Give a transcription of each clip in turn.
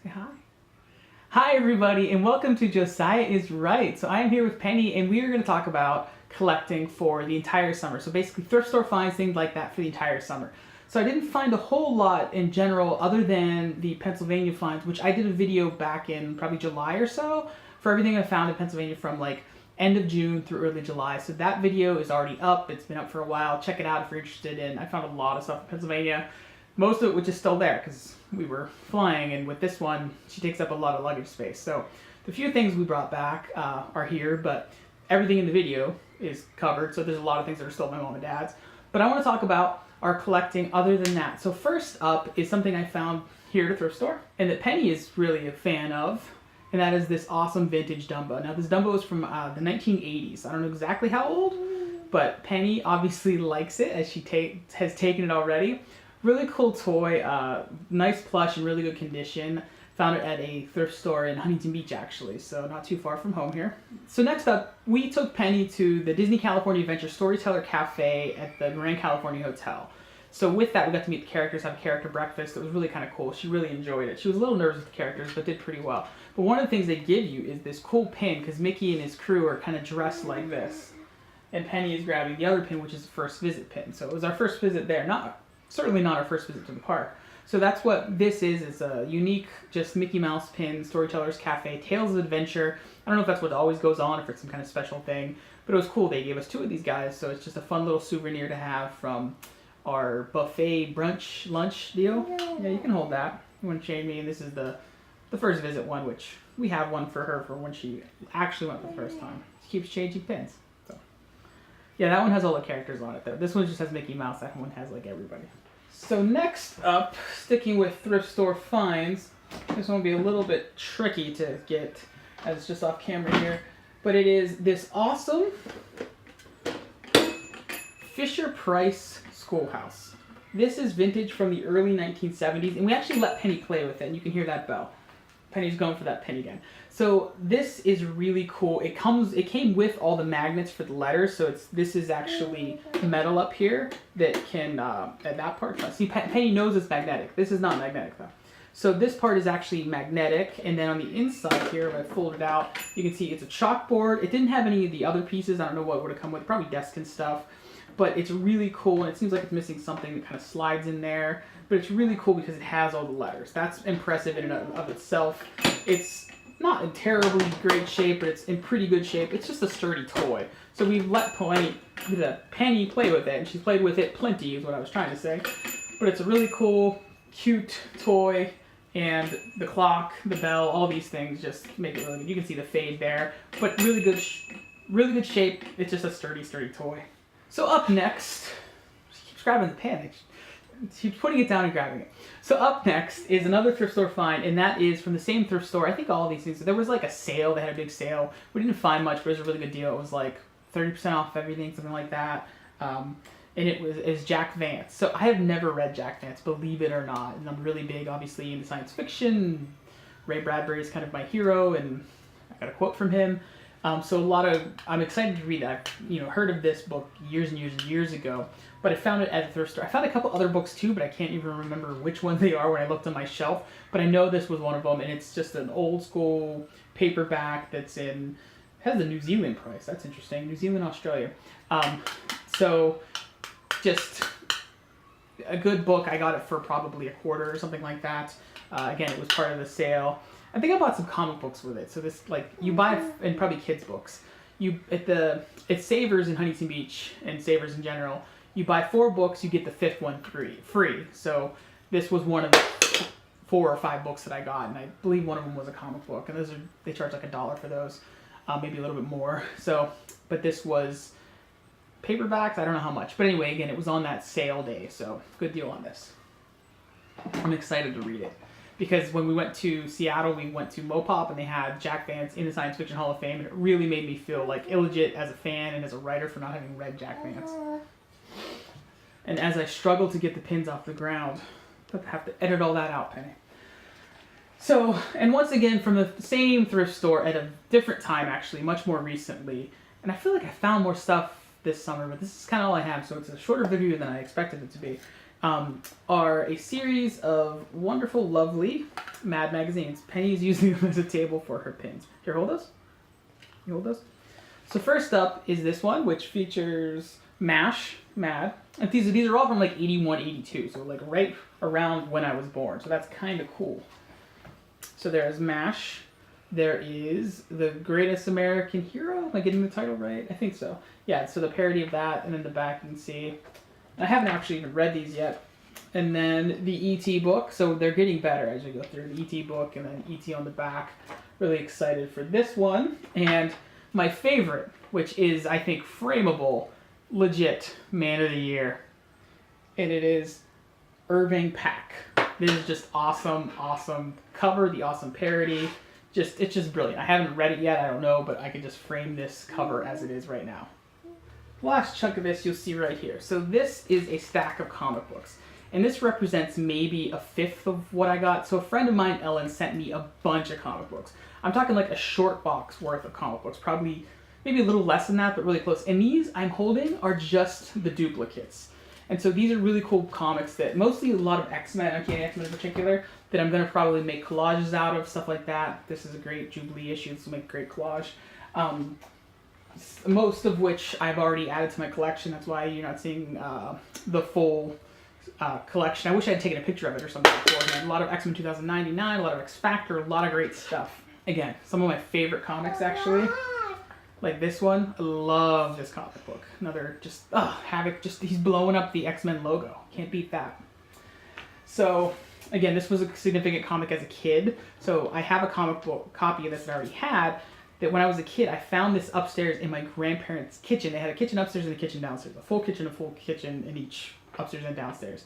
Say hi. Hi everybody, and welcome to Josiah is Right. So I am here with Penny, and we are going to talk about collecting for the entire summer. So basically thrift store finds, things like that for the entire summer. So I didn't find a whole lot in general other than the Pennsylvania finds, which I did a video back in probably July or so for everything I found in Pennsylvania from like end of June through early July. So that video is already up. It's been up for a while. Check it out if you're interested in. I found a lot of stuff in Pennsylvania. Most of it which is still there because we were flying, and with this one, she takes up a lot of luggage space. So the few things we brought back are here, but everything in the video is covered, so there's a lot of things that are still my mom and dad's. But I want to talk about our collecting other than that. So first up is something I found here at a thrift store, and that Penny is really a fan of, and that is this awesome vintage Dumbo. Now this Dumbo is from the 1980s. I don't know exactly how old, but Penny obviously likes it as she has taken it already. Really cool toy, nice plush in really good condition. Found it at a thrift store in Huntington Beach actually, so not too far from home here. So next up, we took Penny to the Disney California Adventure Storyteller Cafe at the Grand California Hotel. So with that, we got to meet the characters, have a character breakfast. It was really kind of cool. She really enjoyed it. She was a little nervous with the characters, but did pretty well. But one of the things they give you is this cool pin, because Mickey and his crew are kind of dressed like this. And Penny is grabbing the other pin, which is the first visit pin. So it was our first visit there. Certainly not our first visit to the park. So that's what this is. It's a unique, just Mickey Mouse pin, Storytellers Cafe, Tales of Adventure. I don't know if that's what always goes on, if it's some kind of special thing, but it was cool. They gave us 2 of these guys, so it's just a fun little souvenir to have from our buffet brunch lunch deal. Yeah, you can hold that. You want to shame me, and this is the first visit one, which we have one for her for when she actually went the first time. She keeps changing pins. So yeah, that one has all the characters on it though. This one just has Mickey Mouse. That one has like everybody. So next up, sticking with thrift store finds, this one will be a little bit tricky to get as it's just off camera here, but it is this awesome Fisher-Price Schoolhouse. This is vintage from the early 1970s, and we actually let Penny play with it, and you can hear that bell. Penny's going for that pin again. So this is really cool. It came with all the magnets for the letters, so this is actually metal up here that can at that part. See, Penny knows it's magnetic. This is not magnetic though. So this part is actually magnetic, and then on the inside here, if I fold it out, you can see it's a chalkboard. It didn't have any of the other pieces. I don't know what would have come with, probably desk and stuff. But it's really cool, and it seems like it's missing something that kind of slides in there. But it's really cool because it has all the letters. That's impressive in and of itself. It's not in terribly great shape, but it's in pretty good shape. It's just a sturdy toy. So we've let Penny play with it, and she's played with it plenty, is what I was trying to say. But it's a really cool, cute toy, and the clock, the bell, all these things just make it really good. You can see the fade there, but really good shape. It's just a sturdy toy. So up next, she keeps grabbing the pen. She's putting it down and grabbing it. So up next is another thrift store find, and that is from the same thrift store. I think all of these things, there was like a sale, they had a big sale. We didn't find much, but it was a really good deal. It was like 30% off everything, something like that. And it was Jack Vance. So I have never read Jack Vance, believe it or not. And I'm really big, obviously, into science fiction. Ray Bradbury is kind of my hero, and I got a quote from him. So I'm excited to read that. I've heard of this book years and years and years ago, but I found it at a thrift store. I found a couple other books too, but I can't even remember which ones they are when I looked on my shelf. But I know this was one of them, and it's just an old school paperback has the New Zealand price. That's interesting. New Zealand, Australia. So just a good book. I got it for probably $1 or something like that. Again, it was part of the sale. I think I bought some comic books with it. So this, you buy, and probably kids books. It's Savers in Huntington Beach and Savers in general. You buy 4 books, you get the 5th one free. So this was one of the 4 or 5 books that I got, and I believe one of them was a comic book. And they charge like $1 for those, maybe a little bit more. So, but this was paperbacks. I don't know how much, but anyway, again, it was on that sale day. So good deal on this. I'm excited to read it. Because when we went to Seattle, we went to Mopop, and they had Jack Vance in the Science Fiction Hall of Fame, and it really made me feel like illegit as a fan and as a writer for not having read Jack Vance. And as I struggle to get the pins off the ground, I have to edit all that out, Penny. So, and once again, from the same thrift store at a different time, actually, much more recently, and I feel like I found more stuff this summer, but this is kind of all I have, so it's a shorter video than I expected it to be. Are a series of wonderful, lovely Mad magazines. Penny's using them as a table for her pins. Here, hold those. You hold those. So first up is this one, which features MASH, Mad. And these are all from like 81, 82, so like right around when I was born. So that's kind of cool. So there's MASH. There is The Greatest American Hero. Am I getting the title right? I think so. Yeah, so the parody of that, and then the back you can see. I haven't actually even read these yet. And then the E.T. book. So they're getting better as we go through. The E.T. book and then E.T. on the back. Really excited for this one. And my favorite, which is, I think, frameable, legit Man of the Year. And it is Irving Pack. This is just awesome, awesome cover, the awesome parody. It's just brilliant. I haven't read it yet, I don't know, but I can just frame this cover as it is right now. Last chunk of this you'll see right here. So this is a stack of comic books. And this represents maybe a fifth of what I got. So a friend of mine, Ellen, sent me a bunch of comic books. I'm talking like a short box worth of comic books. Probably, maybe a little less than that, but really close. And these I'm holding are just the duplicates. And so these are really cool comics that mostly a lot of X-Men, Uncanny X-Men in particular, that I'm going to probably make collages out of, stuff like that. This is a great Jubilee issue, so make a great collage. Most of which I've already added to my collection. That's why you're not seeing the full collection. I wish I had taken a picture of it or something beforehand. A lot of X-Men 2099, a lot of X-Factor, a lot of great stuff. Again, some of my favorite comics actually. Like this one, I love this comic book. Another just, Havoc, he's blowing up the X-Men logo. Can't beat that. So, again, this was a significant comic as a kid. So I have a comic book copy of this that I already had. That when I was a kid, I found this upstairs in my grandparents' kitchen. They had a kitchen upstairs and a kitchen downstairs. A full kitchen in each upstairs and downstairs.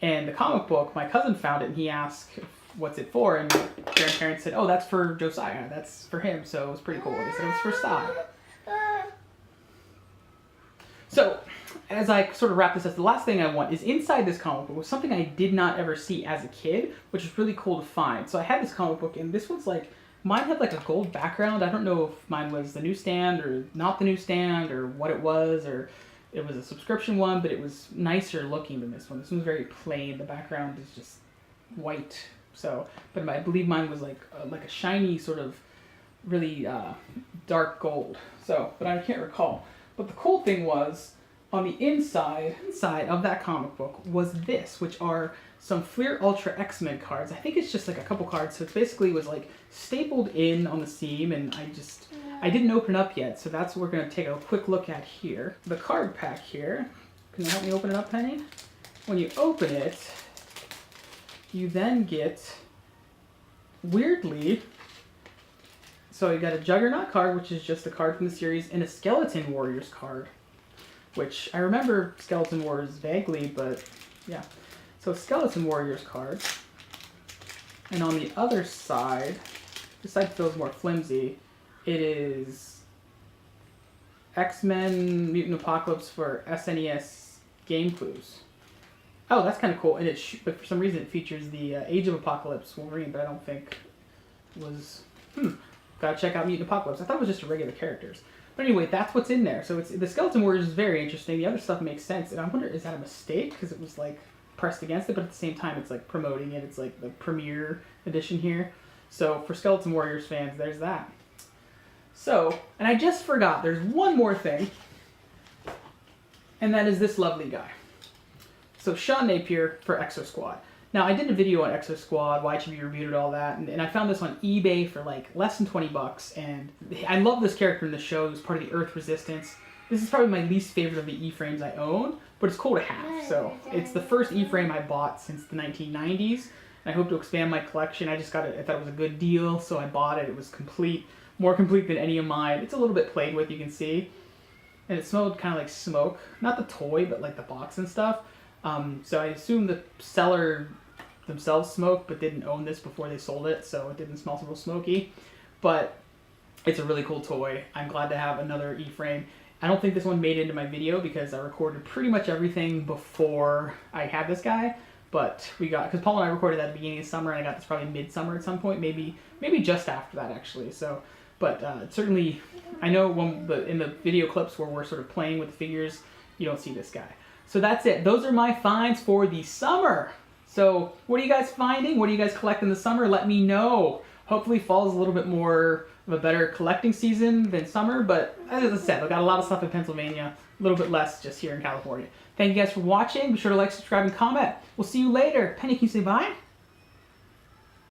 And the comic book, my cousin found it and he asked, what's it for? And my grandparents said, oh, that's for Josiah. That's for him. So it was pretty cool. They said it was for Sai. So, as I sort of wrap this up, the last thing I want is inside this comic book was something I did not ever see as a kid, which is really cool to find. So I had this comic book, and this one's like, mine had like a gold background. I don't know if mine was the newsstand or not the newsstand or what it was, or it was a subscription one, but it was nicer looking than this one. This one's very plain. The background is just white. So, but I believe mine was like a shiny sort of really dark gold. So, but I can't recall. But the cool thing was, on the inside of that comic book was this, which are some Fleer Ultra X-Men cards. I think it's just like a couple cards, so it basically was like stapled in on the seam, and I didn't open it up yet, so that's what we're going to take a quick look at here. The card pack here. Can you help me open it up, Penny? When you open it, you then get, weirdly, so you got a Juggernaut card, which is just a card from the series, and a Skeleton Warriors card, which I remember Skeleton Warriors vaguely, but yeah. So Skeleton Warriors card. And on the other side, this side feels more flimsy, it is X-Men Mutant Apocalypse for SNES Game Clues. Oh, that's kind of cool. And but for some reason it features the Age of Apocalypse Wolverine, but I don't think was... Gotta check out Mutant Apocalypse. I thought it was just regular characters. But anyway, that's what's in there. So the Skeleton Warriors is very interesting. The other stuff makes sense. And I wonder, is that a mistake? Because it was like pressed against it, but at the same time it's like promoting it. It's like the premiere edition here. So for Skeleton Warriors fans, there's that. So, and I just forgot, there's one more thing. And that is this lovely guy. So Sean Napier for Exo Squad. Now, I did a video on Exo Squad, YHB reviewed it, all that, and I found this on eBay for like less than 20 bucks, and I love this character in the show. It was part of the Earth Resistance. This is probably my least favorite of the E-frames I own, but it's cool to have. So, it's the first E-frame I bought since the 1990s, and I hope to expand my collection. I just got it, I thought it was a good deal, so I bought it. It was complete, more complete than any of mine. It's a little bit played with, you can see, and it smelled kind of like smoke. Not the toy, but like the box and stuff. So I assume the seller themselves smoked, but didn't own this before they sold it, so it didn't smell real smoky. But it's a really cool toy. I'm glad to have another E-frame. I don't think this one made it into my video because I recorded pretty much everything before I had this guy. But we got, because Paul and I recorded that at the beginning of summer, and I got this probably midsummer at some point, maybe just after that actually. So, but certainly, I know in the video clips where we're sort of playing with the figures, you don't see this guy. So that's it. Those are my finds for the summer. So what are you guys finding? What do you guys collect in the summer? Let me know. Hopefully fall is a little bit more of a better collecting season than summer, but as I said, I've got a lot of stuff in Pennsylvania, a little bit less just here in California. Thank you guys for watching. Be sure to like, subscribe, and comment. We'll see you later. Penny, can you say bye?